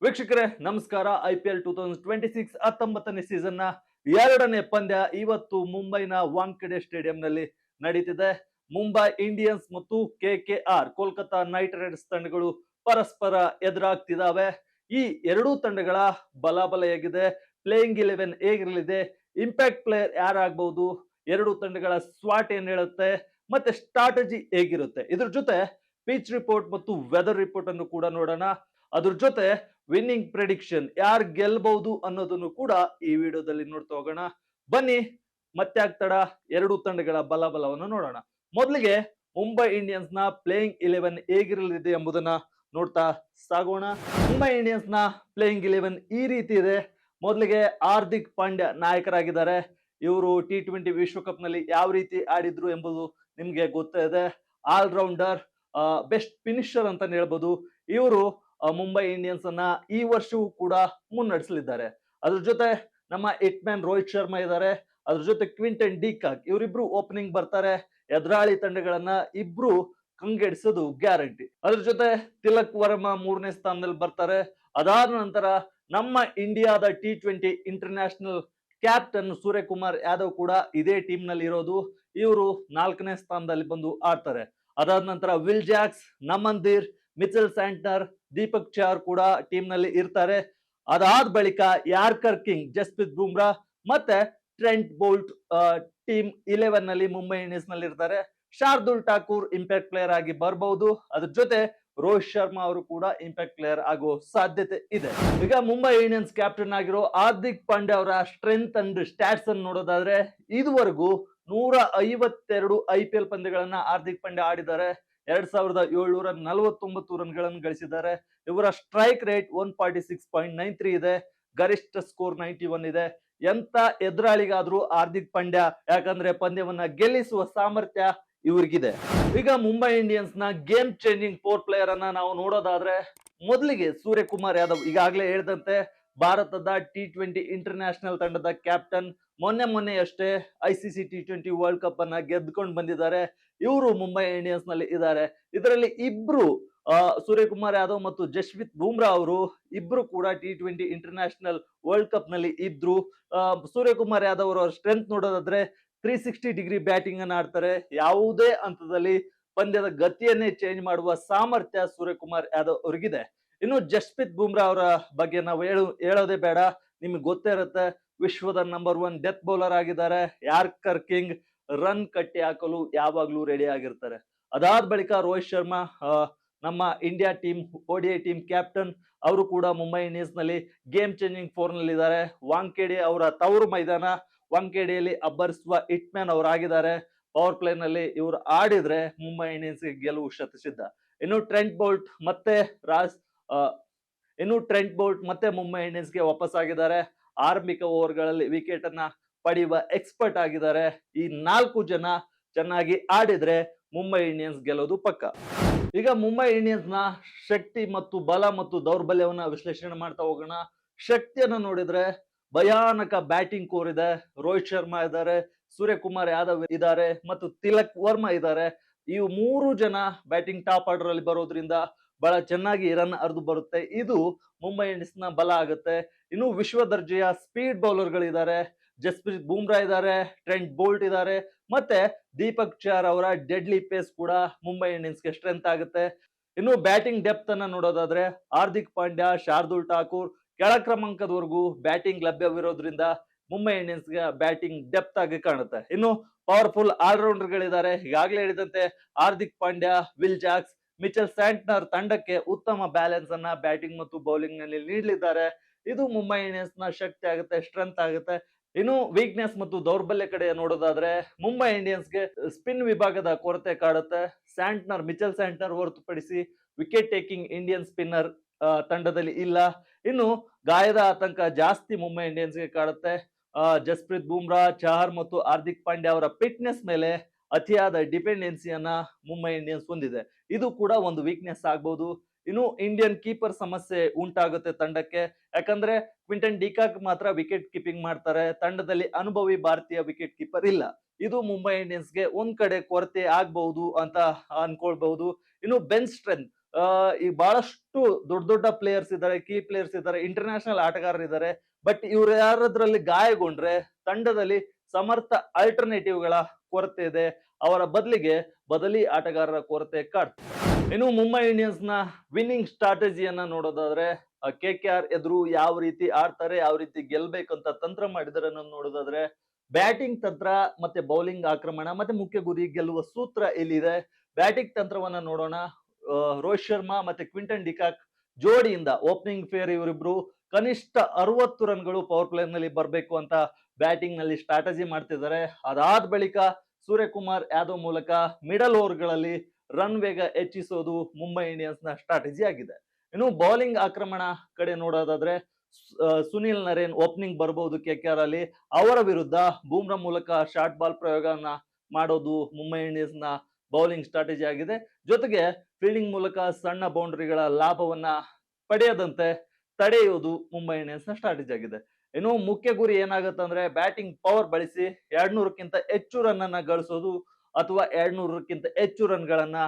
ವೀಕ್ಷಕರೇ ನಮಸ್ಕಾರ. IPL 2026 19ನೇ season ನ ಎರಡನೇ ಪಂದ್ಯ ಇವತ್ತು ಮುಂಬೈನ ವಾಂಖೆಡೆ ಸ್ಟೇಡಿಯಂನಲ್ಲಿ ನಡೀತಿದೆ. ಮುಂಬೈ ಇಂಡಿಯನ್ಸ್ ಮತ್ತು KKR ಕೋಲ್ಕತಾ ನೈಟ್ ರೈಡರ್ಸ್ ತಂಡಗಳು ಪರಸ್ಪರ ಎದುರಾಗ್ತಿದ್ದಾವೆ. ಈ ಎರಡೂ ತಂಡಗಳ ಬಲಾಬಲ ಹೇಗಿದೆ, ಪ್ಲೇಯಿಂಗ್ 11 ಹೇಗಿರಲಿದೆ, ಇಂಪ್ಯಾಕ್ಟ್ ಪ್ಲೇಯರ್ ಯಾರಾಗಬಹುದು, ಎರಡು ತಂಡಗಳ ಸ್ವಾಟ್ ಏನ್ ಹೇಳುತ್ತೆ, ಮತ್ತೆ ಸ್ಟ್ರಾಟಜಿ ಹೇಗಿರುತ್ತೆ, ಇದ್ರ ಜೊತೆ ಪಿಚ್ ರಿಪೋರ್ಟ್ ಮತ್ತು ವೆದರ್ ರಿಪೋರ್ಟ್ ಅನ್ನು ಕೂಡ ನೋಡೋಣ. ಅದ್ರ ಜೊತೆ ವಿನ್ನಿಂಗ್ ಪ್ರೆಡಿಕ್ಷನ್ ಯಾರು ಗೆಲ್ಬಹುದು ಅನ್ನೋದನ್ನು ಕೂಡ ಈ ವಿಡಿಯೋದಲ್ಲಿ ನೋಡ್ತಾ ಹೋಗೋಣ. ಬನ್ನಿ ಮತ್ತೆ ಆಗ್ತಡ ಎರಡು ತಂಡಗಳ ಬಲವನ್ನು ನೋಡೋಣ. ಮೊದಲಿಗೆ ಮುಂಬೈ ಇಂಡಿಯನ್ಸ್ ನ ಪ್ಲೇಯಿಂಗ್ 11 ಹೇಗಿರಲಿದೆ ಎಂಬುದನ್ನ ನೋಡ್ತಾ ಸಾಗೋಣ. ಮುಂಬೈ ಇಂಡಿಯನ್ಸ್ ನ ಪ್ಲೇಯಿಂಗ್ 11 ಈ ರೀತಿ ಇದೆ. ಮೊದಲಿಗೆ ಹಾರ್ದಿಕ್ ಪಾಂಡ್ಯ ನಾಯಕರಾಗಿದ್ದಾರೆ. ಇವರು T20 ವಿಶ್ವಕಪ್ ನಲ್ಲಿ ಯಾವ ರೀತಿ ಆಡಿದ್ರು ಎಂಬುದು ನಿಮ್ಗೆ ಗೊತ್ತೇ ಇದೆ. ಆಲ್ರೌಂಡರ್, ಬೆಸ್ಟ್ ಫಿನಿಶರ್ ಅಂತ ಹೇಳ್ಬೋದು. ಇವರು ಮುಂಬೈ ಇಂಡಿಯನ್ಸ್ ಅನ್ನ ಈ ವರ್ಷವೂ ಕೂಡ ಮುನ್ನಡೆಸಲಿದ್ದಾರೆ. ಅದ್ರ ಜೊತೆ ನಮ್ಮ ಹಿಟ್ ಮ್ಯಾನ್ ರೋಹಿತ್ ಶರ್ಮಾ ಇದ್ದಾರೆ. ಅದ್ರ ಜೊತೆ ಕ್ವಿಂಟನ್ ಡಿಕಾಕ್ ಇವರಿಬ್ರು ಓಪನಿಂಗ್ ಬರ್ತಾರೆ. ಎದುರಾಳಿ ತಂಡಗಳನ್ನ ಇಬ್ರು ಕಂಗೆಡಿಸೋದು ಗ್ಯಾರಂಟಿ. ಅದ್ರ ಜೊತೆ ತಿಲಕ್ ವರ್ಮಾ ಮೂರನೇ ಸ್ಥಾನದಲ್ಲಿ ಬರ್ತಾರೆ. ಅದಾದ ನಂತರ ನಮ್ಮ ಇಂಡಿಯಾದ T20 international captain Suryakumar Yadav ಕೂಡ ಇದೇ ಟೀಮ್ ನಲ್ಲಿ ಇರೋದು. ಇವರು 4ನೇ ಸ್ಥಾನದಲ್ಲಿ ಬಂದು ಆಡ್ತಾರೆ. ಅದಾದ ನಂತರ Will Jacks, Naman Dhir, Mitchell Santner, Deepak Chahar ಕೂಡ ಟೀಮ್ ನಲ್ಲಿ ಇರ್ತಾರೆ. ಅದಾದ ಬಳಿಕ ಯಾರ್ಕರ್ ಕಿಂಗ್, ಜಸ್ಪ್ರೀತ್ ಬುಮ್ರಾ ಮತ್ತೆ ಟ್ರೆಂಟ್ ಬೋಲ್ಟ್ ಟೀಮ್ 11 ನಲ್ಲಿ ಮುಂಬೈ ಇಂಡಿಯನ್ಸ್ ನಲ್ಲಿ ಇರ್ತಾರೆ. ಶಾರ್ದುಲ್ ಠಾಕೂರ್ ಇಂಪ್ಯಾಕ್ಟ್ ಪ್ಲೇಯರ್ ಆಗಿ ಬರಬಹುದು. ಅದ್ರ ಜೊತೆ ರೋಹಿತ್ ಶರ್ಮಾ ಅವರು ಕೂಡ ಇಂಪ್ಯಾಕ್ಟ್ ಪ್ಲೇಯರ್ ಆಗೋ ಸಾಧ್ಯತೆ ಇದೆ. ಈಗ ಮುಂಬೈ ಇಂಡಿಯನ್ಸ್ ಕ್ಯಾಪ್ಟನ್ ಆಗಿರೋ ಹಾರ್ದಿಕ್ ಪಾಂಡ್ಯ ಅವರ ಸ್ಟ್ರೆಂತ್ ಅಂಡ್ ಸ್ಟ್ಯಾಟ್ಸ್ ಅನ್ನು ನೋಡೋದಾದ್ರೆ, ಇದುವರೆಗೂ 152 IPL ಪಂದ್ಯಗಳನ್ನ ಹಾರ್ದಿಕ್ ಪಾಂಡ್ಯ ಆಡಿದ್ದಾರೆ. 2749 ರನ್ಗಳನ್ನು ಗಳಿಸಿದ್ದಾರೆ. ಇವರ ಸ್ಟ್ರೈಕ್ ರೇಟ್ 146.93 ಇದೆ. ಗರಿಷ್ಠ ಸ್ಕೋರ್ 91 ಇದೆ. ಎಂತ ಎದುರಾಳಿಗಾದ್ರೂ ಹಾರ್ದಿಕ್ ಪಾಂಡ್ಯ ಯಾಕಂದ್ರೆ ಪಂದ್ಯವನ್ನ ಗೆಲ್ಲಿಸುವ ಸಾಮರ್ಥ್ಯ ಇವ್ರಿಗಿದೆ. ಈಗ ಮುಂಬೈ ಇಂಡಿಯನ್ಸ್ ನ ಗೇಮ್ ಚೇಂಜಿಂಗ್ ಫೋರ್ ಪ್ಲೇಯರ್ ಅನ್ನ ನಾವು ನೋಡೋದಾದ್ರೆ, ಮೊದಲಿಗೆ ಸೂರ್ಯಕುಮಾರ್ ಯಾದವ್ ಈಗಾಗಲೇ ಹೇಳಿದಂತೆ ಭಾರತದ T20 ಇಂಟರ್ನ್ಯಾಷನಲ್ ತಂಡದ ಕ್ಯಾಪ್ಟನ್. ಮೊನ್ನೆಯಷ್ಟೇ ICC T20 ವರ್ಲ್ಡ್ ಕಪ್ ಅನ್ನ ಗೆದ್ದುಕೊಂಡು ಬಂದಿದ್ದಾರೆ. ಇವರು ಮುಂಬೈ ಇಂಡಿಯನ್ಸ್ ನಲ್ಲಿ ಇದ್ದಾರೆ. ಇದರಲ್ಲಿ ಇಬ್ರು ಸೂರ್ಯಕುಮಾರ್ ಯಾದವ್ ಮತ್ತು ಜಸ್ಪ್ರೀತ್ ಬುಮ್ರಾ ಅವರು ಇಬ್ರು ಕೂಡ T20 ಇಂಟರ್ನ್ಯಾಷನಲ್ ವರ್ಲ್ಡ್ ಕಪ್ ನಲ್ಲಿ ಇದ್ರು. ಸೂರ್ಯಕುಮಾರ್ ಯಾದವ್ ಅವರ ಸ್ಟ್ರೆಂತ್ ನೋಡೋದಾದ್ರೆ 360 ಡಿಗ್ರಿ ಬ್ಯಾಟಿಂಗ್ ಅನ್ನ ಆಡ್ತಾರೆ. ಯಾವುದೇ ಹಂತದಲ್ಲಿ ಪಂದ್ಯದ ಗತಿಯನ್ನೇ ಚೇಂಜ್ ಮಾಡುವ ಸಾಮರ್ಥ್ಯ ಸೂರ್ಯಕುಮಾರ್ ಯಾದವ್ ಅವ್ರಿಗಿದೆ. ಇನ್ನು ಜಸ್ಪ್ರೀತ್ ಬುಮ್ರಾ ಅವರ ಬಗ್ಗೆ ನಾವು ಹೇಳೋದೇ ಬೇಡ, ನಿಮ್ಗೆ ಗೊತ್ತೇ ಇರುತ್ತೆ. ವಿಶ್ವದ ನಂಬರ್ 1 ಡೆತ್ ಬೌಲರ್ ಆಗಿದ್ದಾರೆ. ಯಾರ್ಕರ್ ಕಿಂಗ್, ರನ್ ಕಟ್ಟಿ ಹಾಕಲು ಯಾವಾಗ್ಲೂ ರೆಡಿ ಆಗಿರ್ತಾರೆ. ಅದಾದ ಬಳಿಕ ರೋಹಿತ್ ಶರ್ಮಾ, ನಮ್ಮ India team ODI team captain, ಅವರು ಕೂಡ ಮುಂಬೈ ಇಂಡಿಯನ್ಸ್ ನಲ್ಲಿ ಗೇಮ್ ಚೇಂಜಿಂಗ್ ಫೋರ್ ನಲ್ಲಿ ಇದ್ದಾರೆ. ವಾಂಖೆಡೆ ಅವರ ತವರು ಮೈದಾನ. ವಾಂಖೆಡೆಯಲ್ಲಿ ಅಬ್ಬರಿಸುವ ಹಿಟ್ ಮ್ಯಾನ್ ಅವರಾಗಿದ್ದಾರೆ. ಪವರ್ ಪ್ಲೇ ನಲ್ಲಿ ಇವರು ಆಡಿದ್ರೆ ಮುಂಬೈ ಇಂಡಿಯನ್ಸ್ ಗೆಲುವು ಶತಸಿದ್ಧ. ಇನ್ನು ಟ್ರೆಂಟ್ ಬೋಲ್ಟ್ ಮತ್ತೆ ಮುಂಬೈ ಇಂಡಿಯನ್ಸ್ ಗೆ ವಾಪಸ್ ಆಗಿದ್ದಾರೆ. ಆರಂಭಿಕ ಓವರ್ಗಳಲ್ಲಿ ವಿಕೆಟ್ ಅನ್ನ ಪಡೆಯುವ ಎಕ್ಸ್ಪರ್ಟ್ ಆಗಿದ್ದಾರೆ. ಈ 4 ಜನ ಚೆನ್ನಾಗಿ ಆಡಿದ್ರೆ ಮುಂಬೈ ಇಂಡಿಯನ್ಸ್ ಗೆಲ್ಲೋದು ಪಕ್ಕ. ಈಗ ಮುಂಬೈ ಇಂಡಿಯನ್ಸ್ ನ ಶಕ್ತಿ ಮತ್ತು ಬಲ ಮತ್ತು ದೌರ್ಬಲ್ಯವನ್ನ ವಿಶ್ಲೇಷಣೆ ಮಾಡ್ತಾ ಹೋಗೋಣ. ಶಕ್ತಿಯನ್ನ ನೋಡಿದ್ರೆ ಭಯಾನಕ ಬ್ಯಾಟಿಂಗ್ ಕೋರ್ ಇದೆ. ರೋಹಿತ್ ಶರ್ಮಾ ಇದ್ದಾರೆ, ಸೂರ್ಯಕುಮಾರ್ ಯಾದವ್ ಇದ್ದಾರೆ ಮತ್ತು ತಿಲಕ್ ವರ್ಮಾ ಇದ್ದಾರೆ. ಈ 3 ಜನ ಬ್ಯಾಟಿಂಗ್ ಟಾಪ್ ಆರ್ಡರ್ ಅಲ್ಲಿ ಬರೋದ್ರಿಂದ ಬಹಳ ಚೆನ್ನಾಗಿ ರನ್ ಹರಿದು ಬರುತ್ತೆ. ಇದು ಮುಂಬೈ ಇಂಡಿಯನ್ಸ್ ನ ಬಲ ಆಗುತ್ತೆ. ಇನ್ನು ವಿಶ್ವ ದರ್ಜೆಯ ಸ್ಪೀಡ್ ಬೌಲರ್ ಗಳಿದ್ದಾರೆ. ಜಸ್ಪ್ರೀತ್ ಬುಮ್ರಾ ಇದ್ದಾರೆ, ಟ್ರೆಂಟ್ ಬೋಲ್ಟ್ ಇದ್ದಾರೆ, ಮತ್ತೆ ದೀಪಕ್ ಚಾರ್ ಅವರ ಡೆಡ್ಲಿ ಪೇಸ್ ಕೂಡ ಮುಂಬೈ ಇಂಡಿಯನ್ಸ್ ಗೆ ಸ್ಟ್ರೆಂತ್ ಆಗುತ್ತೆ. ಇನ್ನು ಬ್ಯಾಟಿಂಗ್ ಡೆಪ್ತ್ ಅನ್ನ ನೋಡೋದಾದ್ರೆ, ಹಾರ್ದಿಕ್ ಪಾಂಡ್ಯ, ಶಾರ್ದುಲ್ ಠಾಕೂರ್ ಕೆಳ ಕ್ರಮಾಂಕದವರೆಗೂ ಬ್ಯಾಟಿಂಗ್ ಲಭ್ಯವಿರೋದ್ರಿಂದ ಮುಂಬೈ ಇಂಡಿಯನ್ಸ್ ಗೆ ಬ್ಯಾಟಿಂಗ್ ಡೆಪ್ತ್ ಆಗಿ ಕಾಣುತ್ತೆ. ಇನ್ನು ಪವರ್ಫುಲ್ ಆಲ್ರೌಂಡರ್ ಗಳಿದ್ದಾರೆ. ಈಗಾಗಲೇ ಹೇಳಿದಂತೆ Hardik Pandya, Will Jacks, Mitchell Santner ತಂಡಕ್ಕೆ ಉತ್ತಮ ಬ್ಯಾಲೆನ್ಸ್ ಅನ್ನ ಬ್ಯಾಟಿಂಗ್ ಮತ್ತು ಬೌಲಿಂಗ್ ನಲ್ಲಿ ನೀಡಲಿದ್ದಾರೆ. ಇದು ಮುಂಬೈ ಇಂಡಿಯನ್ಸ್ ನ ಶಕ್ತಿ ಆಗುತ್ತೆ, ಸ್ಟ್ರೆಂತ್ ಆಗುತ್ತೆ. ಇನ್ನು ವೀಕ್ನೆಸ್ ಮತ್ತು ದೌರ್ಬಲ್ಯ ಕಡೆ ನೋಡೋದಾದ್ರೆ, ಮುಂಬೈ ಇಂಡಿಯನ್ಸ್ ಗೆ ಸ್ಪಿನ್ ವಿಭಾಗದ ಕೊರತೆ ಕಾಡುತ್ತೆ. ಮಿಚೆಲ್ ಸ್ಯಾಂಟ್ನರ್ ಹೊರತುಪಡಿಸಿ ವಿಕೆಟ್ ಟೇಕಿಂಗ್ ಇಂಡಿಯನ್ ಸ್ಪಿನ್ನರ್ ತಂಡದಲ್ಲಿ ಇಲ್ಲ. ಇನ್ನು ಗಾಯದ ಆತಂಕ ಜಾಸ್ತಿ ಮುಂಬೈ ಇಂಡಿಯನ್ಸ್ ಗೆ ಕಾಡುತ್ತೆ. ಜಸ್ಪ್ರೀತ್ ಬುಮ್ರಾ, ಚಹರ್ ಮತ್ತು ಹಾರ್ದಿಕ್ ಪಾಂಡ್ಯ ಅವರ ಫಿಟ್ನೆಸ್ ಮೇಲೆ ಅತಿಯಾದ ಡಿಪೆಂಡೆನ್ಸಿಯನ್ನ ಮುಂಬೈ ಇಂಡಿಯನ್ಸ್ ಹೊಂದಿದೆ. ಇದು ಕೂಡ ಒಂದು ವೀಕ್ನೆಸ್ ಆಗ್ಬಹುದು. ಇನ್ನು ಇಂಡಿಯನ್ ಕೀಪರ್ ಸಮಸ್ಯೆ ಉಂಟಾಗುತ್ತೆ ತಂಡಕ್ಕೆ. ಯಾಕಂದ್ರೆ ಕ್ವಿಂಟನ್ ಡಿಕಾಕ್ ಮಾತ್ರ ವಿಕೆಟ್ ಕೀಪಿಂಗ್ ಮಾಡ್ತಾರೆ. ತಂಡದಲ್ಲಿ ಅನುಭವಿ ಭಾರತೀಯ ವಿಕೆಟ್ ಕೀಪರ್ ಇಲ್ಲ. ಇದು ಮುಂಬೈ ಇಂಡಿಯನ್ಸ್ ಗೆ ಒಂದ್ ಕಡೆ ಕೊರತೆ ಆಗ್ಬಹುದು ಅಂತ ಅನ್ಕೊಳ್ಬಹುದು. ಇನ್ನು ಬೆಂಚ್ ಸ್ಟ್ರೆಂತ್, ಈಗ ಬಹಳಷ್ಟು ದೊಡ್ಡ ದೊಡ್ಡ ಪ್ಲೇಯರ್ಸ್ ಇದ್ದಾರೆ, ಕೀ ಪ್ಲೇಯರ್ಸ್ ಇದ್ದಾರೆ, ಇಂಟರ್ನ್ಯಾಷನಲ್ ಆಟಗಾರರು ಇದ್ದಾರೆ. ಬಟ್ ಇವ್ರು ಯಾರಾದ್ರಲ್ಲಿ ಗಾಯಗೊಂಡ್ರೆ ತಂಡದಲ್ಲಿ ಸಮರ್ಥ ಆಲ್ಟರ್ನೇಟಿವ್ ಗಳ ಕೊರತೆ ಇದೆ. ಅವರ ಬದಲಿ ಆಟಗಾರರ ಕೊರತೆ ಕಾಡ್ತಿದೆ. ಇನ್ನು ಮುಂಬೈ ಇಂಡಿಯನ್ಸ್ ನ ವಿನ್ನಿಂಗ್ ಸ್ಟ್ರಾಟಜಿಯನ್ನ ನೋಡೋದಾದ್ರೆ KKR ಎದುರು ಯಾವ ರೀತಿ ಆಡ್ತಾರೆ, ಯಾವ ರೀತಿ ಗೆಲ್ಬೇಕಂತ ತಂತ್ರ ಮಾಡಿದಾರೆ ಅನ್ನೋದು ನೋಡೋದಾದ್ರೆ, ಬ್ಯಾಟಿಂಗ್ ತಂತ್ರ ಮತ್ತೆ ಬೌಲಿಂಗ್ ಆಕ್ರಮಣ ಮತ್ತೆ ಮುಖ್ಯ ಗುರಿ ಗೆಲ್ಲುವ ಸೂತ್ರ ಇಲ್ಲಿದೆ. ಬ್ಯಾಟಿಂಗ್ ತಂತ್ರವನ್ನ ನೋಡೋಣ. ರೋಹಿತ್ ಶರ್ಮಾ ಮತ್ತೆ ಕ್ವಿಂಟನ್ ಡಿಕಾಕ್ ಜೋಡಿಯಿಂದ ಓಪನಿಂಗ್ ಫೇರ್ ಇವರಿಬ್ರು ಕನಿಷ್ಠ 60 ರನ್ಗಳು ಪವರ್ ಪ್ಲೇ ನಲ್ಲಿ ಬರಬೇಕು ಅಂತ ಬ್ಯಾಟಿಂಗ್ ನಲ್ಲಿ ಸ್ಟ್ರಾಟಜಿ ಮಾಡ್ತಿದ್ದಾರೆ. ಅದಾದ ಬಳಿಕ ಸೂರ್ಯಕುಮಾರ್ ಯಾದವ್ ಮೂಲಕ ಮಿಡಲ್ ಓವರ್ ಗಳಲ್ಲಿ ರನ್ ವೇಗ ಹೆಚ್ಚಿಸೋದು ಮುಂಬೈ ಇಂಡಿಯನ್ಸ್ ನ ಸ್ಟ್ರಾಟಜಿ ಆಗಿದೆ. ಇನ್ನು ಬೌಲಿಂಗ್ ಆಕ್ರಮಣ ಕಡೆ ನೋಡೋದಾದ್ರೆ ಸುನಿಲ್ ನರೇನ್ ಓಪನಿಂಗ್ ಬರಬಹುದು KKR ಅಲ್ಲಿ. ಅವರ ವಿರುದ್ಧ ಬೂಮ್ರಾ ಮೂಲಕ ಶಾರ್ಟ್ ಬಾಲ್ ಪ್ರಯೋಗವನ್ನ ಮಾಡೋದು ಮುಂಬೈ ಇಂಡಿಯನ್ಸ್ ನ ಬೌಲಿಂಗ್ ಸ್ಟ್ರಾಟಜಿ ಆಗಿದೆ. ಜೊತೆಗೆ ಫೀಲ್ಡಿಂಗ್ ಮೂಲಕ ಸಣ್ಣ ಬೌಂಡ್ರಿಗಳ ಲಾಭವನ್ನ ಪಡೆಯದಂತೆ ತಡೆಯುವುದು ಮುಂಬೈ ಇಂಡಿಯನ್ಸ್ ನ ಸ್ಟ್ರಾಟಜಿ ಆಗಿದೆ. ಇನ್ನು ಮುಖ್ಯ ಗುರಿ ಏನಾಗುತ್ತೆ ಅಂದ್ರೆ ಬ್ಯಾಟಿಂಗ್ ಪವರ್ ಬಳಸಿ 200ಕ್ಕಿಂತ ಹೆಚ್ಚು ರನ್ ಅನ್ನ ಗಳಿಸೋದು ಅಥವಾ 200ಕ್ಕಿಂತ ಹೆಚ್ಚು ರನ್ ಗಳನ್ನ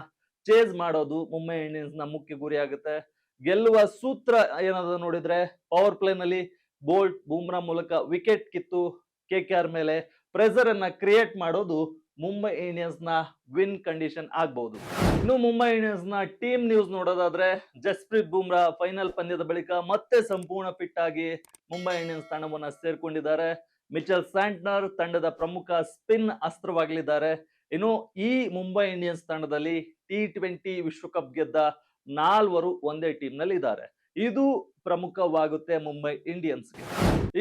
ಚೇಸ್ ಮಾಡೋದು ಮುಂಬೈ ಇಂಡಿಯನ್ಸ್ ನ ಮುಖ್ಯ ಗುರಿ ಆಗುತ್ತೆ. ಗೆಲ್ಲುವ ಸೂತ್ರ ಏನಾದ್ರು ನೋಡಿದ್ರೆ ಪವರ್ ಪ್ಲೇ ನಲ್ಲಿ ಬೋಲ್ಟ್ ಬೂಮ್ರಾ ಮೂಲಕ ವಿಕೆಟ್ ಕಿತ್ತು KKR ಮೇಲೆ ಪ್ರೆಸರ್ ಅನ್ನ ಕ್ರಿಯೇಟ್ ಮಾಡೋದು ಮುಂಬೈ ಇಂಡಿಯನ್ಸ್ ನ ವಿನ್ ಕಂಡೀಷನ್ ಆಗಬಹುದು. ಇನ್ನು ಮುಂಬೈ ಇಂಡಿಯನ್ಸ್ ನ ಟೀಮ್ ನ್ಯೂಸ್ ನೋಡೋದಾದ್ರೆ ಜಸ್ಪ್ರೀತ್ ಬೂಮ್ರಾ ಫೈನಲ್ ಪಂದ್ಯದ ಬಳಿಕ ಮತ್ತೆ ಸಂಪೂರ್ಣ ಫಿಟ್ ಆಗಿ ಮುಂಬೈ ಇಂಡಿಯನ್ಸ್ ತಂಡವನ್ನ ಸೇರ್ಕೊಂಡಿದ್ದಾರೆ. ಮಿಚೆಲ್ ಸ್ಯಾಂಟ್ನರ್ ತಂಡದ ಪ್ರಮುಖ ಸ್ಪಿನ್ ಅಸ್ತ್ರವಾಗಲಿದ್ದಾರೆ. ಇನ್ನು ಈ ಮುಂಬೈ ಇಂಡಿಯನ್ಸ್ ತಂಡದಲ್ಲಿ T20 ವಿಶ್ವಕಪ್ ಗೆದ್ದ 4 ಒಂದೇ ಟೀಮ್ ನಲ್ಲಿ ಇದ್ದಾರೆ. ಇದು ಪ್ರಮುಖವಾಗುತ್ತೆ ಮುಂಬೈ ಇಂಡಿಯನ್ಸ್ಗೆ.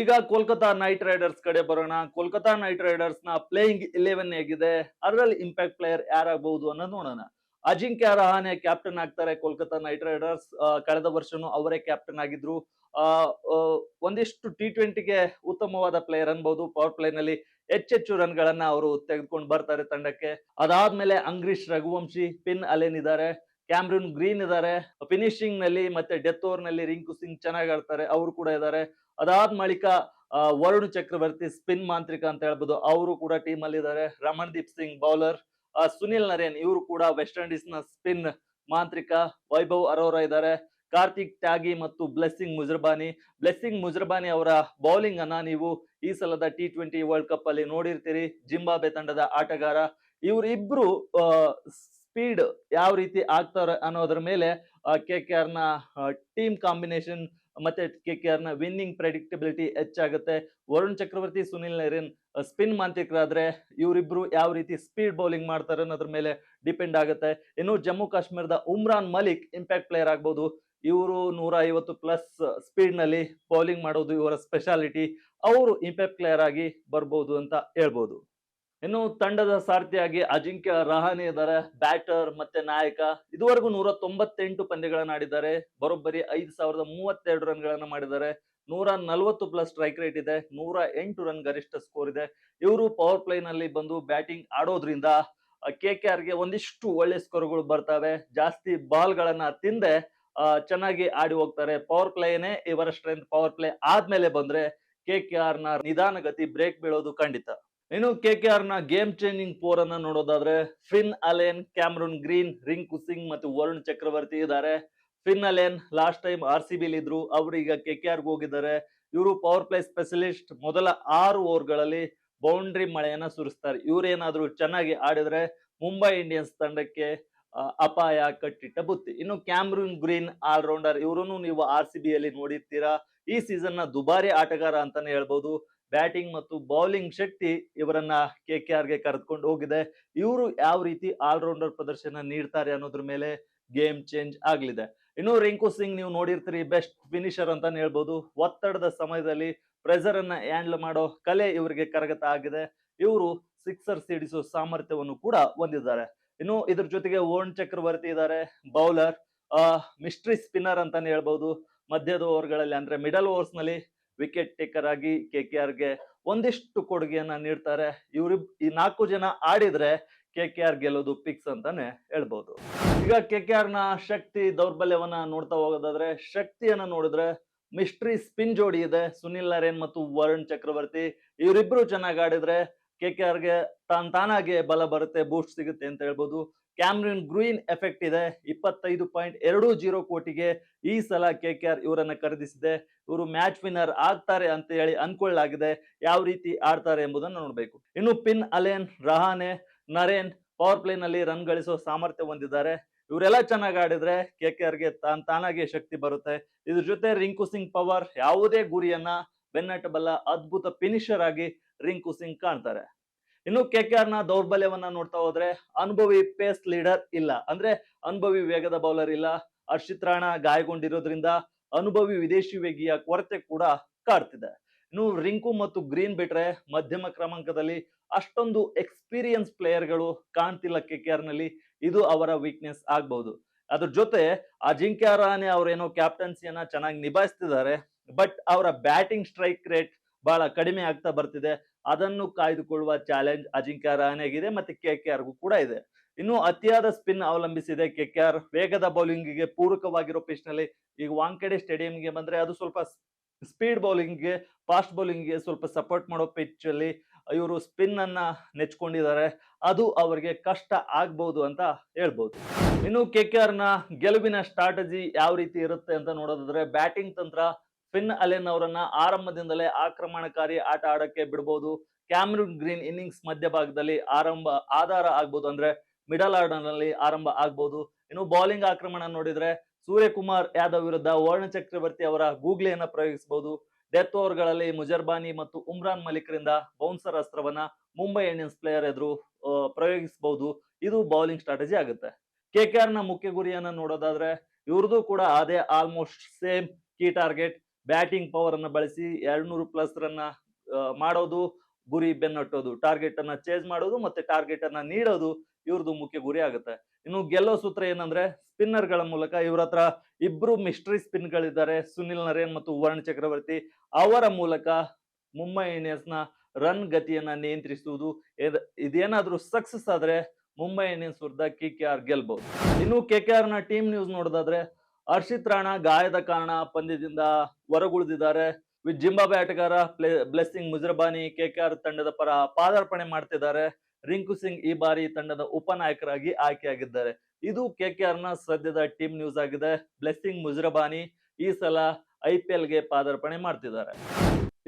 ಈಗ ಕೋಲ್ಕತಾ ನೈಟ್ ರೈಡರ್ಸ್ ಕಡೆ ಬರೋಣ. ಕೋಲ್ಕತಾ ನೈಟ್ ರೈಡರ್ಸ್ ನ ಪ್ಲೇಯಿಂಗ್ 11 ಹೇಗಿದೆ, ಅದರಲ್ಲಿ ಇಂಪ್ಯಾಕ್ಟ್ ಪ್ಲೇಯರ್ ಯಾರಾಗಬಹುದು ಅನ್ನೋದು ನೋಡೋಣ. ಅಜಿಂಕ್ಯ ರಹಾನೆ ಕ್ಯಾಪ್ಟನ್ ಆಗ್ತಾರೆ ಕೋಲ್ಕತಾ ನೈಟ್ ರೈಡರ್ಸ್. ಕಳೆದ ವರ್ಷನೂ ಅವರೇ ಕ್ಯಾಪ್ಟನ್ ಆಗಿದ್ರು. ಒಂದಿಷ್ಟು T20ಗೆ ಉತ್ತಮವಾದ ಪ್ಲೇಯರ್ ಅನ್ಬಹುದು. ಪವರ್ ಪ್ಲೇ ನಲ್ಲಿ ಹೆಚ್ಚೆಚ್ಚು ರನ್ ಗಳನ್ನ ಅವರು ತೆಗೆದುಕೊಂಡು ಬರ್ತಾರೆ ತಂಡಕ್ಕೆ. ಅದಾದ್ಮೇಲೆ ಅಂಗ್ರೀಶ್ ರಘುವಂಶಿ, ಪಿನ್ ಅಲೆನ್ ಇದ್ದಾರೆ, ಕ್ಯಾಮ್ರೂನ್ ಗ್ರೀನ್ ಇದ್ದಾರೆ. ಫಿನಿಶಿಂಗ್ ನಲ್ಲಿ ಮತ್ತೆ ಡೆತ್ ಓವರ್ ನಲ್ಲಿ ರಿಂಕು ಸಿಂಗ್ ಚೆನ್ನಾಗಿ ಆಡ್ತಾರೆ, ಅವರು ಕೂಡ ಇದ್ದಾರೆ. ಅದಾದ ಬಳಿಕ ವರುಣ್ ಚಕ್ರವರ್ತಿ ಸ್ಪಿನ್ ಮಾಂತ್ರಿಕ ಅಂತ ಹೇಳ್ಬೋದು, ಅವರು ಕೂಡ ಟೀಮ್ ಅಲ್ಲಿ ಇದ್ದಾರೆ. ರಮಣ್ದೀಪ್ ಸಿಂಗ್ ಬೌಲರ್, ಸುನಿಲ್ ನರೇನ್ ಇವರು ಕೂಡ ವೆಸ್ಟ್ ಇಂಡೀಸ್ ನ ಸ್ಪಿನ್ ಮಾಂತ್ರಿಕ. ವೈಭವ್ ಅರೋರಾ ಇದ್ದಾರೆ, ಕಾರ್ತಿಕ್ ತ್ಯಾಗಿ ಮತ್ತು ಬ್ಲೆಸ್ಸಿಂಗ್ ಮುಜರ್ಬಾನಿ ಅವರ ಬೌಲಿಂಗ್ ಅನ್ನ ನೀವು ಈ ಸಲದ T20 ವರ್ಲ್ಡ್ ಕಪ್ ಅಲ್ಲಿ ನೋಡಿರ್ತೀರಿ. ಜಿಂಬಾಬ್ವೆ ತಂಡದ ಆಟಗಾರ. ಇವರಿಬ್ರು ಸ್ಪೀಡ್ ಯಾವ ರೀತಿ ಆಗ್ತಾರೆ ಅನ್ನೋದ್ರ ಮೇಲೆ KKR ನ ಟೀಮ್ ಕಾಂಬಿನೇಷನ್ ಮತ್ತೆ KKR ನ ವಿನ್ನಿಂಗ್ ಪ್ರೆಡಿಕ್ಟಬಿಲಿಟಿ ಹೆಚ್ಚಾಗುತ್ತೆ. ವರುಣ್ ಚಕ್ರವರ್ತಿ, ಸುನಿಲ್ ನರೇನ್ ಸ್ಪಿನ್ ಮಾಂತ್ರಿಕರಾದ್ರೆ ಇವರಿಬ್ರು ಯಾವ ರೀತಿ ಸ್ಪೀಡ್ ಬೌಲಿಂಗ್ ಮಾಡ್ತಾರೆ ಅನ್ನೋದ್ರ ಮೇಲೆ ಡಿಪೆಂಡ್ ಆಗುತ್ತೆ. ಇನ್ನು ಜಮ್ಮು ಕಾಶ್ಮೀರದ ಉಮ್ರಾನ್ ಮಲಿಕ್ ಇಂಪ್ಯಾಕ್ಟ್ ಪ್ಲೇಯರ್ ಆಗ್ಬಹುದು. ಇವರು 150+ ಸ್ಪೀಡ್ ನಲ್ಲಿ ಬೌಲಿಂಗ್ ಮಾಡೋದು ಇವರ ಸ್ಪೆಷಾಲಿಟಿ. ಅವರು ಇಂಪ್ಯಾಕ್ಟ್ ಪ್ಲೇಯರ್ ಆಗಿ ಬರ್ಬೋದು ಅಂತ ಹೇಳ್ಬೋದು. ಇನ್ನು ತಂಡದ ಸಾರಥಿಯಾಗಿ ಅಜಿಂಕ್ಯ ರಹಾನೆ ಇದ್ದಾರೆ, ಬ್ಯಾಟರ್ ಮತ್ತೆ ನಾಯಕ. ಇದುವರೆಗೂ 198 ಪಂದ್ಯಗಳನ್ನ ಆಡಿದ್ದಾರೆ, ಬರೋಬ್ಬರಿ 5032 ರನ್ ಗಳನ್ನ ಮಾಡಿದ್ದಾರೆ. 140+ ಸ್ಟ್ರೈಕ್ ರೇಟ್ ಇದೆ, 108 ರನ್ ಗರಿಷ್ಠ ಸ್ಕೋರ್ ಇದೆ. ಇವರು ಪವರ್ ಪ್ಲೇ ನಲ್ಲಿ ಬಂದು ಬ್ಯಾಟಿಂಗ್ ಆಡೋದ್ರಿಂದ KKR ಗೆ ಒಂದಿಷ್ಟು ಒಳ್ಳೆ ಸ್ಕೋರ್ಗಳು ಬರ್ತವೆ. ಜಾಸ್ತಿ ಬಾಲ್ ಗಳನ್ನ ತಿಂದೆ ಚೆನ್ನಾಗಿ ಆಡಿ ಹೋಗ್ತಾರೆ. ಪವರ್ ಪ್ಲೇನೇ ಇವರ ಸ್ಟ್ರೆಂತ್. ಪವರ್ ಪ್ಲೇ ಆದ್ಮೇಲೆ ಬಂದ್ರೆ KKR ನ ನಿಧಾನಗತಿ ಬ್ರೇಕ್ ಬೀಳೋದು ಖಂಡಿತ. ಇನ್ನು KKR ನ ಗೇಮ್ ಚೇಂಜಿಂಗ್ 4 ಅನ್ನ ನೋಡೋದಾದ್ರೆ fin Allen, Cameron green, Rinku Singh ಮತ್ತು ವರುಣ್ ಚಕ್ರವರ್ತಿ ಇದ್ದಾರೆ. Fin Allen last time RCB ಇದ್ರು, ಅವರು ಈಗ KKR ಹೋಗಿದ್ದಾರೆ. ಇವರು ಪವರ್ ಪ್ಲೇ ಸ್ಪೆಷಲಿಸ್ಟ್. ಮೊದಲ 6 ಓವರ್ಗಳಲ್ಲಿ ಬೌಂಡ್ರಿ ಮಳೆಯನ್ನ ಸುರಿಸ್ತಾರೆ. ಇವ್ರೇನಾದ್ರೂ ಚೆನ್ನಾಗಿ ಆಡಿದ್ರೆ ಮುಂಬೈ ಇಂಡಿಯನ್ಸ್ ತಂಡಕ್ಕೆ ಅಪಾಯ ಕಟ್ಟಿಟ್ಟ ಬುತ್ತಿ. ಇನ್ನು ಕ್ಯಾಮ್ರೂನ್ ಗ್ರೀನ್ ಆಲ್ರೌಂಡರ್, ಇವರನ್ನು ನೀವು RCB ಯಲ್ಲಿ ನೋಡಿರ್ತೀರಾ. ಈ ಸೀಸನ್ ನ ದುಬಾರಿ ಆಟಗಾರ ಅಂತಾನೆ ಹೇಳ್ಬಹುದು. ಬ್ಯಾಟಿಂಗ್ ಮತ್ತು ಬೌಲಿಂಗ್ ಶಕ್ತಿ ಇವರನ್ನ KKR ಗೆ ಕರೆದುಕೊಂಡು ಹೋಗಿದೆ. ಇವರು ಯಾವ ರೀತಿ ಆಲ್ರೌಂಡರ್ ಪ್ರದರ್ಶನ ನೀಡ್ತಾರೆ ಅನ್ನೋದ್ರ ಮೇಲೆ ಗೇಮ್ ಚೇಂಜ್ ಆಗ್ಲಿದೆ. ಇನ್ನು ರಿಂಕು ಸಿಂಗ್ ನೀವು ನೋಡಿರ್ತೀರಿ, ಬೆಸ್ಟ್ ಫಿನಿಶರ್ ಅಂತಾನೆ ಹೇಳ್ಬೋದು. ಒತ್ತಡದ ಸಮಯದಲ್ಲಿ ಪ್ರೆಸರ್ ಅನ್ನ ಹ್ಯಾಂಡಲ್ ಮಾಡೋ ಕಲೆ ಇವರಿಗೆ ಕರಗತ ಆಗಿದೆ. ಇವರು ಸಿಕ್ಸರ್ ಸಿಡಿಸೋ ಸಾಮರ್ಥ್ಯವನ್ನು ಕೂಡ ಹೊಂದಿದ್ದಾರೆ. ಇನ್ನು ಇದ್ರ ಜೊತೆಗೆ ವರುಣ್ ಚಕ್ರವರ್ತಿ ಇದ್ದಾರೆ, ಬೌಲರ್, ಮಿಸ್ಟ್ರಿ ಸ್ಪಿನ್ನರ್ ಅಂತಾನೆ ಹೇಳ್ಬಹುದು. ಮಧ್ಯದ ಓವರ್ಗಳಲ್ಲಿ ಅಂದ್ರೆ ಮಿಡಲ್ ಓವರ್ಸ್ ನಲ್ಲಿ ವಿಕೆಟ್ ಟೇಕರ್ ಆಗಿ KKR ಗೆ ಒಂದಿಷ್ಟು ಕೊಡುಗೆಯನ್ನ ನೀಡ್ತಾರೆ. ಈ 4 ಜನ ಆಡಿದ್ರೆ KKR ಗೆಲ್ಲೋದು ಫಿಕ್ಸ್ ಅಂತಾನೆ ಹೇಳ್ಬಹುದು. ಈಗ KKR ನ ಶಕ್ತಿ ದೌರ್ಬಲ್ಯವನ್ನ ನೋಡ್ತಾ ಹೋಗೋದಾದ್ರೆ, ಶಕ್ತಿಯನ್ನ ನೋಡಿದ್ರೆ ಮಿಸ್ಟ್ರಿ ಸ್ಪಿನ್ ಜೋಡಿ ಇದೆ, ಸುನಿಲ್ ನರೇನ್ ಮತ್ತು ವರುಣ್ ಚಕ್ರವರ್ತಿ. ಇವರಿಬ್ರು ಚೆನ್ನಾಗಿ ಆಡಿದ್ರೆ KKR ಗೆ ತಾನಾಗೆ ಬಲ ಬರುತ್ತೆ, ಬೂಸ್ಟ್ ಸಿಗುತ್ತೆ ಅಂತ ಹೇಳ್ಬೋದು. ಕ್ಯಾಮ್ರಿನ್ ಗ್ರೀನ್ ಎಫೆಕ್ಟ್ ಇದೆ. 25.20 ಕೋಟಿಗೆ ಈ ಸಲ KKR ಇವರನ್ನ ಖರೀದಿಸಿದೆ. ಇವರು ಮ್ಯಾಚ್ ವಿನ್ನರ್ ಆಗ್ತಾರೆ ಅಂತ ಹೇಳಿ ಅನ್ಕೊಳ್ಳಲಾಗಿದೆ. ಯಾವ ರೀತಿ ಆಡ್ತಾರೆ ಎಂಬುದನ್ನು ನೋಡಬೇಕು. ಇನ್ನು pin Allen, Rahane, Naren power play ನಲ್ಲಿ ರನ್ ಗಳಿಸುವ ಸಾಮರ್ಥ್ಯ ಹೊಂದಿದ್ದಾರೆ. ಇವರೆಲ್ಲ ಚೆನ್ನಾಗಿ ಆಡಿದ್ರೆ KKRಗೆ ತಾನಾಗೆ ಶಕ್ತಿ ಬರುತ್ತೆ. ಇದ್ರ ಜೊತೆ ರಿಂಕು ಸಿಂಗ್ ಪವರ್, ಯಾವುದೇ ಗುರಿಯನ್ನ ಬೆನ್ನಟ್ಟಬಲ್ಲ ಅದ್ಭುತ ಫಿನಿಶರ್ ಆಗಿ ರಿಂಕು ಸಿಂಗ್ ಕಾಣ್ತಾರೆ. ಇನ್ನು KKR ನ ದೌರ್ಬಲ್ಯವನ್ನ ನೋಡ್ತಾ ಹೋದ್ರೆ ಅನುಭವಿ ಪೇಸ್ ಲೀಡರ್ ಇಲ್ಲ, ಅಂದ್ರೆ ಅನುಭವಿ ವೇಗದ ಬೌಲರ್ ಇಲ್ಲ. ಹರ್ಷಿತ್ ರಾಣಾ ಗಾಯಗೊಂಡಿರೋದ್ರಿಂದ ಅನುಭವಿ ವಿದೇಶಿ ವೇಗಿಯ ಕೊರತೆ ಕೂಡ ಕಾಡ್ತಿದೆ. ಇನ್ನು ರಿಂಕು ಮತ್ತು ಗ್ರೀನ್ ಬಿಟ್ರೆ ಮಧ್ಯಮ ಕ್ರಮಾಂಕದಲ್ಲಿ ಅಷ್ಟೊಂದು ಎಕ್ಸ್ಪೀರಿಯನ್ಸ್ ಪ್ಲೇಯರ್ ಗಳು ಕಾಣ್ತಿಲ್ಲ KKR ನಲ್ಲಿ. ಇದು ಅವರ ವೀಕ್ನೆಸ್ ಆಗ್ಬಹುದು. ಅದ್ರ ಜೊತೆ ಅಜಿಂಕ್ಯ ರಹಾನೆ ಅವರೇನೋ ಕ್ಯಾಪ್ಟನ್ಸಿಯನ್ನ ಚೆನ್ನಾಗಿ ನಿಭಾಯಿಸ್ತಿದ್ದಾರೆ, ಬಟ್ ಅವರ ಬ್ಯಾಟಿಂಗ್ ಸ್ಟ್ರೈಕ್ ರೇಟ್ ಬಹಳ ಕಡಿಮೆ ಆಗ್ತಾ ಬರ್ತಿದೆ. ಅದನ್ನು ಕಾಯ್ದುಕೊಳ್ಳುವ ಚಾಲೆಂಜ್ ಅಜಿಂಕ್ಯ ರಹಾನೆಗಿದೆ ಮತ್ತೆ KKRಗೂ ಕೂಡ ಇದೆ. ಇನ್ನು ಅತಿಯಾದ ಸ್ಪಿನ್ ಅವಲಂಬಿಸಿದೆ KKR. ವೇಗದ ಬೌಲಿಂಗ್ ಗೆ ಪೂರಕವಾಗಿರೋ ಪಿಚ್ ನಲ್ಲಿ ಈಗ ವಾಂಖೆಡೆ ಸ್ಟೇಡಿಯಂಗೆ ಬಂದ್ರೆ ಅದು ಸ್ವಲ್ಪ ಸ್ಪೀಡ್ ಬೌಲಿಂಗ್ ಗೆ, ಫಾಸ್ಟ್ ಬೌಲಿಂಗ್ ಗೆ ಸ್ವಲ್ಪ ಸಪೋರ್ಟ್ ಮಾಡೋ ಪಿಚ್ ಅಲ್ಲಿ ಇವರು ಸ್ಪಿನ್ ಅನ್ನ ನೆಚ್ಕೊಂಡಿದ್ದಾರೆ. ಅದು ಅವರಿಗೆ ಕಷ್ಟ ಆಗ್ಬಹುದು ಅಂತ ಹೇಳ್ಬಹುದು. ಇನ್ನು KKR ನ ಗೆಲುವಿನ ಸ್ಟ್ರಾಟಜಿ ಯಾವ ರೀತಿ ಇರುತ್ತೆ ಅಂತ ನೋಡೋದಾದ್ರೆ ಬ್ಯಾಟಿಂಗ್ ತಂತ್ರ, ಫಿನ್ ಅಲೆನ್ ಅವರನ್ನ ಆರಂಭದಿಂದಲೇ ಆಕ್ರಮಣಕಾರಿ ಆಟ ಆಡಕ್ಕೆ ಬಿಡಬಹುದು. ಕ್ಯಾಮ್ರೂನ್ ಗ್ರೀನ್ ಇನ್ನಿಂಗ್ಸ್ ಮಧ್ಯಭಾಗದಲ್ಲಿ ಆಧಾರ ಆಗ್ಬಹುದು, ಅಂದ್ರೆ ಮಿಡಲ್ ಆರ್ಡರ್ ನಲ್ಲಿ ಆರಂಭ ಆಗ್ಬಹುದು. ಇನ್ನು ಬೌಲಿಂಗ್ ಆಕ್ರಮಣ ನೋಡಿದ್ರೆ ಸೂರ್ಯಕುಮಾರ್ ಯಾದವ್ ವಿರುದ್ಧ ವರುಣ ಚಕ್ರವರ್ತಿ ಅವರ ಗೂಗ್ಲಿಯನ್ನ ಪ್ರಯೋಗಿಸಬಹುದು. ಡೆತ್ ಓವರ್ ಗಳಲ್ಲಿ ಮುಜರ್ಬಾನಿ ಮತ್ತು ಉಮ್ರಾನ್ ಮಲಿಕ್ ರಿಂದ ಬೌನ್ಸರ್ ಅಸ್ತ್ರವನ್ನ ಮುಂಬೈ ಇಂಡಿಯನ್ಸ್ ಪ್ಲೇಯರ್ ಎದುರು ಪ್ರಯೋಗಿಸಬಹುದು. ಇದು ಬೌಲಿಂಗ್ ಸ್ಟ್ರಾಟಜಿ ಆಗುತ್ತೆ. KKR ನ ಮುಖ್ಯ ಗುರಿಯನ್ನ ನೋಡೋದಾದ್ರೆ ಇವ್ರದ್ದು ಕೂಡ ಅದೇ, almost same key target. Batting power ಅನ್ನ ಬಳಸಿ 200+ ರನ್ನ ಮಾಡೋದು, ಗುರಿ ಬೆನ್ನಟ್ಟೋದು, ಟಾರ್ಗೆಟ್ ಅನ್ನ ಚೇಸ್ ಮಾಡೋದು ಮತ್ತೆ ಟಾರ್ಗೆಟ್ ಅನ್ನ ನೀಡೋದು ಇವ್ರದ್ದು ಮುಖ್ಯ ಗುರಿ ಆಗುತ್ತೆ. ಇನ್ನು ಗೆಲ್ಲೋ ಸೂತ್ರ ಏನಂದ್ರೆ ಸ್ಪಿನ್ನರ್ ಗಳ ಮೂಲಕ. ಇವ್ರ ಹತ್ರ ಇಬ್ರು ಮಿಸ್ಟ್ರಿ ಸ್ಪಿನ್ ಗಳಿದ್ದಾರೆ, ಸುನಿಲ್ ನರೇನ್ ಮತ್ತು ವರುಣ್ ಚಕ್ರವರ್ತಿ. ಅವರ ಮೂಲಕ ಮುಂಬೈ ಇಂಡಿಯನ್ಸ್ ನ ರನ್ ಗತಿಯನ್ನ ನಿಯಂತ್ರಿಸುವುದು. ಇದೇನಾದ್ರೂ ಸಕ್ಸಸ್ ಆದ್ರೆ ಮುಂಬೈ ಇಂಡಿಯನ್ಸ್ ವಿರುದ್ಧ KKR ಗೆಲ್ಬಹುದು. ಇನ್ನು KKR ನ ಟೀಮ್ ನ್ಯೂಸ್ ನೋಡೋದಾದ್ರೆ ಹರ್ಷಿತ್ ರಾಣಾ ಗಾಯದ ಕಾರಣ ಪಂದ್ಯದಿಂದ ಹೊರಗುಳಿದಿದ್ದಾರೆ. ಜಿಂಬಾಬ್ವೆ ಆಟಗಾರ ಬ್ಲೆಸ್ಸಿಂಗ್ ಮುಜರ್ಬಾನಿ KKR ತಂಡದ ಪರ ಪಾದಾರ್ಪಣೆ ಮಾಡ್ತಿದ್ದಾರೆ. ರಿಂಕು ಸಿಂಗ್ ಈ ಬಾರಿ ತಂಡದ ಉಪನಾಯಕರಾಗಿ ಆಯ್ಕೆಯಾಗಿದ್ದಾರೆ. ಇದು KKR ನ ಸದ್ಯದ ಟೀಮ್ ನ್ಯೂಸ್ ಆಗಿದೆ. ಬ್ಲೆಸ್ಸಿಂಗ್ ಮುಜರ್ಬಾನಿ ಈ ಸಲ IPL ಗೆ ಪಾದಾರ್ಪಣೆ ಮಾಡ್ತಿದ್ದಾರೆ.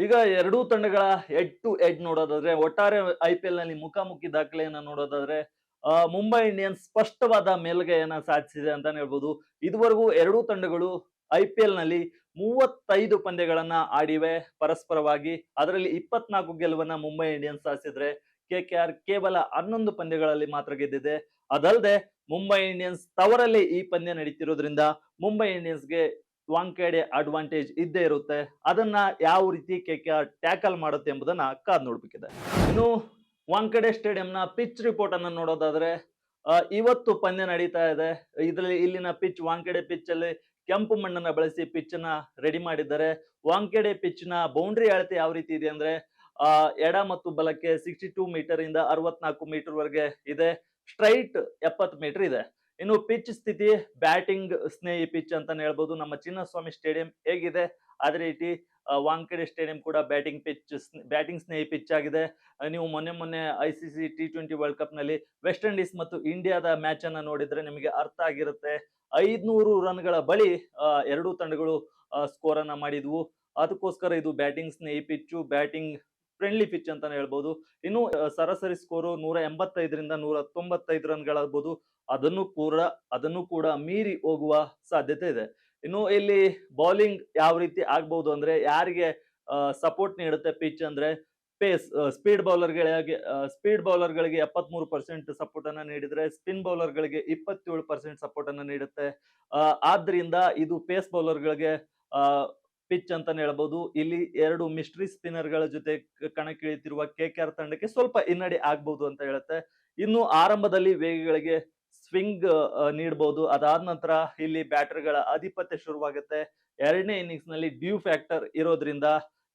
ಈಗ ಎರಡೂ ತಂಡಗಳ ಹೆಡ್ ಟು ಹೆಡ್ ನೋಡೋದಾದ್ರೆ, ಒಟ್ಟಾರೆ IPL ನಲ್ಲಿ ಮುಖಾಮುಖಿ ದಾಖಲೆಯನ್ನ ನೋಡೋದಾದ್ರೆ ಮುಂಬೈ ಇಂಡಿಯನ್ಸ್ ಸ್ಪಷ್ಟವಾದ ಮೇಲ್ಗೈಯನ್ನ ಸಾಧಿಸಿದೆ ಅಂತಾನೆ ಹೇಳ್ಬೋದು. ಇದುವರೆಗೂ ಎರಡೂ ತಂಡಗಳು IPL ನಲ್ಲಿ 35 ಪಂದ್ಯಗಳನ್ನ ಆಡಿವೆ ಪರಸ್ಪರವಾಗಿ. ಅದರಲ್ಲಿ 24 ಗೆಲುವನ್ನ ಮುಂಬೈ ಇಂಡಿಯನ್ಸ್ ಸಾಧಿಸಿದ್ರೆ KKR ಕೇವಲ 11 ಪಂದ್ಯಗಳಲ್ಲಿ ಮಾತ್ರ ಗೆದ್ದಿದೆ. ಅದಲ್ಲದೆ ಮುಂಬೈ ಇಂಡಿಯನ್ಸ್ ತವರಲ್ಲಿ ಈ ಪಂದ್ಯ ನಡೀತಿರೋದ್ರಿಂದ ಮುಂಬೈ ಇಂಡಿಯನ್ಸ್ಗೆ ವಾಂಖೆಡೆ ಅಡ್ವಾಂಟೇಜ್ ಇದ್ದೇ ಇರುತ್ತೆ. ಅದನ್ನ ಯಾವ ರೀತಿ KKR ಟ್ಯಾಕಲ್ ಮಾಡುತ್ತೆ ಎಂಬುದನ್ನ ಕಾದ್ ನೋಡ್ಬೇಕಿದೆ. ಇನ್ನು ವಾಂಖೆಡೆ ಸ್ಟೇಡಿಯಂನ ಪಿಚ್ ರಿಪೋರ್ಟ್ ಅನ್ನ ನೋಡೋದಾದ್ರೆ ಇವತ್ತು ಪಂದ್ಯ ನಡೀತಾ ಇದೆ. ಇದರಲ್ಲಿ ಇಲ್ಲಿನ ಪಿಚ್ ವಾಂಖೆಡೆ ಪಿಚ್ ಅಲ್ಲಿ ಕೆಂಪು ಮಣ್ಣನ್ನ ಬಳಸಿ ಪಿಚ್ ಅನ್ನ ರೆಡಿ ಮಾಡಿದ್ದಾರೆ. ವಾಂಖೆಡೆ ಪಿಚ್ ನ ಬೌಂಡ್ರಿ ಅಳತೆ ಯಾವ ರೀತಿ ಇದೆ ಅಂದ್ರೆ ಎಡ ಮತ್ತು ಬಲಕ್ಕೆ 62 ಮೀಟರ್ ಇಂದ 64 ಮೀಟರ್ ವರೆಗೆ ಇದೆ. ಸ್ಟ್ರೈಟ್ 70 ಮೀಟರ್ ಇದೆ. ಇನ್ನು ಪಿಚ್ ಸ್ಥಿತಿ ಬ್ಯಾಟಿಂಗ್ ಸ್ನೇಹಿ ಪಿಚ್ ಅಂತಾನೆ ಹೇಳ್ಬೋದು. ನಮ್ಮ ಚಿನ್ನಸ್ವಾಮಿ ಸ್ಟೇಡಿಯಂ ಹೇಗಿದೆ ಅದೇ ರೀತಿ ವಾಂಖೆಡೆ ಸ್ಟೇಡಿಯಂ ಕೂಡ ಬ್ಯಾಟಿಂಗ್ ಸ್ನೇಹಿ ಪಿಚ್ ಆಗಿದೆ. ನೀವು ಮೊನ್ನೆ ICC T20 ವರ್ಲ್ಡ್ ಕಪ್ ನಲ್ಲಿ ವೆಸ್ಟ್ ಇಂಡೀಸ್ ಮತ್ತು ಇಂಡಿಯಾದ ಮ್ಯಾಚ್ ಅನ್ನ ನೋಡಿದ್ರೆ ನಿಮಗೆ ಅರ್ಥ ಆಗಿರುತ್ತೆ. 500 ರನ್ಗಳ ಬಳಿ ಎರಡೂ ತಂಡಗಳು ಸ್ಕೋರ್ ಅನ್ನ ಮಾಡಿದ್ವು. ಅದಕ್ಕೋಸ್ಕರ ಇದು ಬ್ಯಾಟಿಂಗ್ ಸ್ನೇಹಿ ಪಿಚ್, ಬ್ಯಾಟಿಂಗ್ ಫ್ರೆಂಡ್ಲಿ ಪಿಚ್ ಅಂತಾನೆ ಹೇಳ್ಬೋದು. ಇನ್ನು ಸರಾಸರಿ ಸ್ಕೋರು 185 ರಿಂದ 195 ರನ್ಗಳಾಗಬಹುದು. ಅದನ್ನು ಕೂಡ ಮೀರಿ ಹೋಗುವ ಸಾಧ್ಯತೆ ಇದೆ. ಇನ್ನು ಇಲ್ಲಿ ಬೌಲಿಂಗ್ ಯಾವ ರೀತಿ ಆಗ್ಬಹುದು ಅಂದ್ರೆ, ಯಾರಿಗೆ ಸಪೋರ್ಟ್ ನೀಡುತ್ತೆ ಪಿಚ್ ಅಂದ್ರೆ ಸ್ಪೀಡ್ ಬೌಲರ್ ಗಳಿಗೆ 73% ಸಪೋರ್ಟ್ ಅನ್ನ ನೀಡಿದ್ರೆ ಸ್ಪಿನ್ ಬೌಲರ್ ಗಳಿಗೆ 27% ಸಪೋರ್ಟ್ ಅನ್ನ ನೀಡುತ್ತೆ. ಆದ್ರಿಂದ ಇದು ಪೇಸ್ ಬೌಲರ್ ಗಳಿಗೆ ಪಿಚ್ ಅಂತಾನೆ ಹೇಳ್ಬಹುದು. ಇಲ್ಲಿ ಎರಡು ಮಿಸ್ಟ್ರಿ ಸ್ಪಿನ್ನರ್ ಗಳ ಜೊತೆ ಕಣಕ್ಕಿಳಿತಿರುವ KKR ತಂಡಕ್ಕೆ ಸ್ವಲ್ಪ ಹಿನ್ನಡೆ ಆಗ್ಬಹುದು ಅಂತ ಹೇಳುತ್ತೆ. ಇನ್ನು ಆರಂಭದಲ್ಲಿ ವೇಗಿಗಳಿಗೆ ಸ್ವಿಂಗ್ ನೀಡಬಹುದು. ಅದಾದ ನಂತರ ಇಲ್ಲಿ ಬ್ಯಾಟರ್ ಗಳ ಆಧಿಪತ್ಯ ಶುರುವಾಗುತ್ತೆ. ಎರಡನೇ ಇನ್ನಿಂಗ್ಸ್ ನಲ್ಲಿ ಡ್ಯೂ ಫ್ಯಾಕ್ಟರ್ ಇರೋದ್ರಿಂದ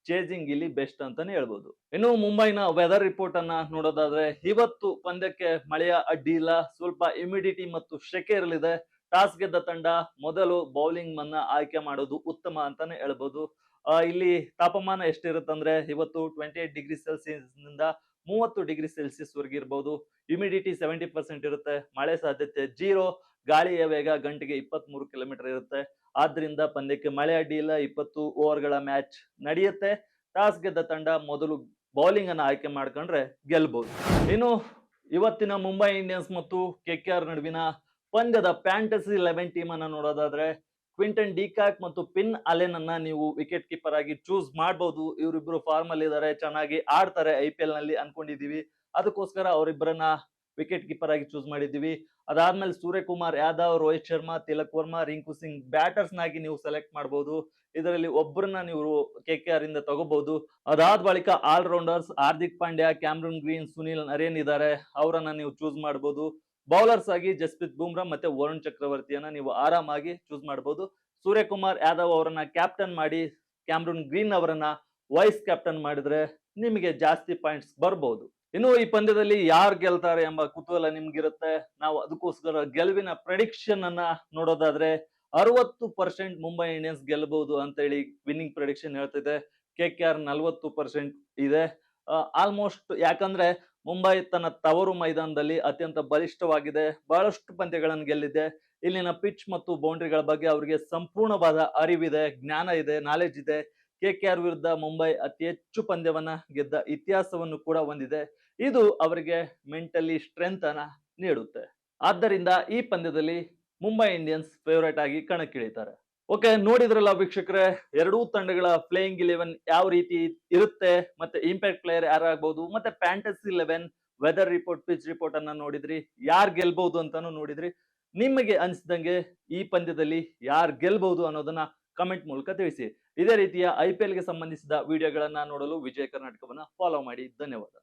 ಚೇಸಿಂಗ್ ಇಲ್ಲಿ ಬೆಸ್ಟ್ ಅಂತಾನೆ ಹೇಳ್ಬೋದು. ಇನ್ನು ಮುಂಬೈನ ವೆದರ್ ರಿಪೋರ್ಟ್ ಅನ್ನ ನೋಡೋದಾದ್ರೆ ಇವತ್ತು ಪಂದ್ಯಕ್ಕೆ ಮಳೆಯ ಅಡ್ಡಿ ಇಲ್ಲ. ಸ್ವಲ್ಪ ಹ್ಯುಮಿಡಿಟಿ ಮತ್ತು ಸೆಕೆ ಇರಲಿದೆ. ಟಾಸ್ ಗೆದ್ದ ತಂಡ ಮೊದಲು ಬೌಲಿಂಗ್ ಅನ್ನ ಆಯ್ಕೆ ಮಾಡೋದು ಉತ್ತಮ ಅಂತಾನೆ ಹೇಳ್ಬೋದು. ಇಲ್ಲಿ ತಾಪಮಾನ ಎಷ್ಟಿರುತ್ತಂದ್ರೆ ಇವತ್ತು 28 ಡಿಗ್ರಿ ಸೆಲ್ಸಿಯಸ್ ನಿಂದ 30 ಡಿಗ್ರಿ ಸೆಲ್ಸಿಯಸ್ ವರೆಗೆ ಇರಬಹುದು. ಹ್ಯುಮಿಡಿಟಿ 70% ಇರುತ್ತೆ. ಮಳೆ ಸಾಧ್ಯತೆ 0. ಗಾಳಿಯ ವೇಗ ಗಂಟೆಗೆ 23 ಕಿಲೋಮೀಟರ್ ಇರುತ್ತೆ. ಆದ್ರಿಂದ ಪಂದ್ಯಕ್ಕೆ ಮಳೆ ಅಡ್ಡಿ ಇಲ್ಲ. 20 ಓವರ್ಗಳ ಮ್ಯಾಚ್ ನಡೆಯುತ್ತೆ. ಟಾಸ್ ಗೆದ್ದ ತಂಡ ಮೊದಲು ಬೌಲಿಂಗ್ ಅನ್ನ ಆಯ್ಕೆ ಮಾಡ್ಕೊಂಡ್ರೆ ಗೆಲ್ಬಹುದು. ಇನ್ನು ಇವತ್ತಿನ ಮುಂಬೈ ಇಂಡಿಯನ್ಸ್ ಮತ್ತು ಕೆಕೆಆರ್ ನಡುವಿನ ಪಂದ್ಯದ ಫ್ಯಾಂಟಸಿ 11 ಟೀಮ್ ಅನ್ನ ನೋಡೋದಾದ್ರೆ ಕ್ವಿಂಟನ್ ಡಿಕಾಕ್ ಮತ್ತು ಪಿನ್ ಅಲೆನ್ ಅನ್ನ ನೀವು ವಿಕೆಟ್ ಕೀಪರ್ ಆಗಿ ಚೂಸ್ ಮಾಡಬಹುದು. ಇವರಿಬ್ರು ಫಾರ್ಮ್ ಅಲ್ಲಿ ಇದಾರೆ, ಚೆನ್ನಾಗಿ ಆಡ್ತಾರೆ IPL ನಲ್ಲಿ ಅನ್ಕೊಂಡಿದೀವಿ. ಅದಕ್ಕೋಸ್ಕರ ಅವರಿಬ್ಬರನ್ನ ವಿಕೆಟ್ ಕೀಪರ್ ಆಗಿ ಚೂಸ್ ಮಾಡಿದೀವಿ. ಅದಾದ್ಮೇಲೆ ಸೂರ್ಯಕುಮಾರ್ ಯಾದವ್, ರೋಹಿತ್ ಶರ್ಮಾ, ತಿಲಕ್ ವರ್ಮಾ, ರಿಂಕು ಸಿಂಗ್ ಬ್ಯಾಟರ್ಸ್ ನಾಗಿ ನೀವು ಸೆಲೆಕ್ಟ್ ಮಾಡಬಹುದು. ಇದರಲ್ಲಿ ಒಬ್ಬರನ್ನ ನೀವು KKR ಇಂದ ತಗೋಬಹುದು. ಅದಾದ ಬಳಿಕ all rounders Hardik Pandya, Cameron Green, Sunil Narine ಇದ್ದಾರೆ, ಅವರನ್ನ ನೀವು ಚೂಸ್ ಮಾಡಬಹುದು. ಬೌಲರ್ಸ್ ಆಗಿ ಜಸ್ಪ್ರೀತ್ ಬುಮ್ರಾ ಮತ್ತೆ ವರುಣ್ ಚಕ್ರವರ್ತಿಯನ್ನ ನೀವು ಆರಾಮಾಗಿ ಚೂಸ್ ಮಾಡಬಹುದು. ಸೂರ್ಯಕುಮಾರ್ ಯಾದವ್ ಅವರನ್ನ ಕ್ಯಾಪ್ಟನ್ ಮಾಡಿ ಕ್ಯಾಮ್ರನ್ ಗ್ರೀನ್ ಅವರನ್ನ ವೈಸ್ ಕ್ಯಾಪ್ಟನ್ ಮಾಡಿದ್ರೆ ನಿಮಗೆ ಜಾಸ್ತಿ ಪಾಯಿಂಟ್ಸ್ ಬರ್ಬಹುದು. ಇನ್ನು ಈ ಪಂದ್ಯದಲ್ಲಿ ಯಾರು ಗೆಲ್ತಾರೆ ಎಂಬ ಕುತೂಹಲ ನಿಮ್ಗಿರುತ್ತೆ. ನಾವು ಅದಕ್ಕೋಸ್ಕರ ಗೆಲುವಿನ ಪ್ರೆಡಿಕ್ಷನ್ ಅನ್ನ ನೋಡೋದಾದ್ರೆ 60% ಮುಂಬೈ ಇಂಡಿಯನ್ಸ್ ಗೆಲ್ಲಬಹುದು ಅಂತ ಹೇಳಿ ವಿನ್ನಿಂಗ್ ಪ್ರೆಡಿಕ್ಷನ್ ಹೇಳ್ತಿದೆ. KKR 40% ಇದೆ. ಆಲ್ಮೋಸ್ಟ್ ಯಾಕಂದ್ರೆ ಮುಂಬೈ ತನ್ನ ತವರು ಮೈದಾನದಲ್ಲಿ ಅತ್ಯಂತ ಬಲಿಷ್ಠವಾಗಿದೆ, ಬಹಳಷ್ಟು ಪಂದ್ಯಗಳನ್ನು ಗೆಲ್ಲಿದೆ. ಇಲ್ಲಿನ ಪಿಚ್ ಮತ್ತು ಬೌಂಡ್ರಿಗಳ ಬಗ್ಗೆ ಅವರಿಗೆ ಸಂಪೂರ್ಣವಾದ ಅರಿವಿದೆ, ಜ್ಞಾನ ಇದೆ, ನಾಲೆಜ್ ಇದೆ. KKR ವಿರುದ್ಧ ಮುಂಬೈ ಅತಿ ಹೆಚ್ಚು ಪಂದ್ಯವನ್ನ ಗೆದ್ದ ಇತಿಹಾಸವನ್ನು ಕೂಡ ಹೊಂದಿದೆ. ಇದು ಅವರಿಗೆ ಮೆಂಟಲಿ ಸ್ಟ್ರೆಂತ್ ಅನ್ನ ನೀಡುತ್ತೆ. ಆದ್ದರಿಂದ ಈ ಪಂದ್ಯದಲ್ಲಿ ಮುಂಬೈ ಇಂಡಿಯನ್ಸ್ ಫೇವರೇಟ್ ಆಗಿ ಕಣಕ್ಕಿಳಿತಾರೆ. ಓಕೆ, ನೋಡಿದ್ರಲ್ಲ ವೀಕ್ಷಕರೇ, ಎರಡೂ ತಂಡಗಳ ಪ್ಲೇಯಿಂಗ್ 11 ಯಾವ ರೀತಿ ಇರುತ್ತೆ, ಮತ್ತೆ ಇಂಪ್ಯಾಕ್ಟ್ ಪ್ಲೇಯರ್ ಯಾರಾಗಬಹುದು, ಮತ್ತೆ fantasy 11 weather report, pitch report ಅನ್ನ ನೋಡಿದ್ರಿ. ಯಾರು ಗೆಲ್ಬಹುದು ಅಂತಾನು ನೋಡಿದ್ರಿ. ನಿಮಗೆ ಅನಿಸಿದಂಗೆ ಈ ಪಂದ್ಯದಲ್ಲಿ ಯಾರು ಗೆಲ್ಬಹುದು ಅನ್ನೋದನ್ನ ಕಮೆಂಟ್ ಮೂಲಕ ತಿಳಿಸಿ. ಇದೇ ರೀತಿಯ IPL ಗೆ ಸಂಬಂಧಿಸಿದ ವಿಡಿಯೋಗಳನ್ನ ನೋಡಲು ವಿಜಯ ಕರ್ನಾಟಕವನ್ನ ಫಾಲೋ ಮಾಡಿ. ಧನ್ಯವಾದ.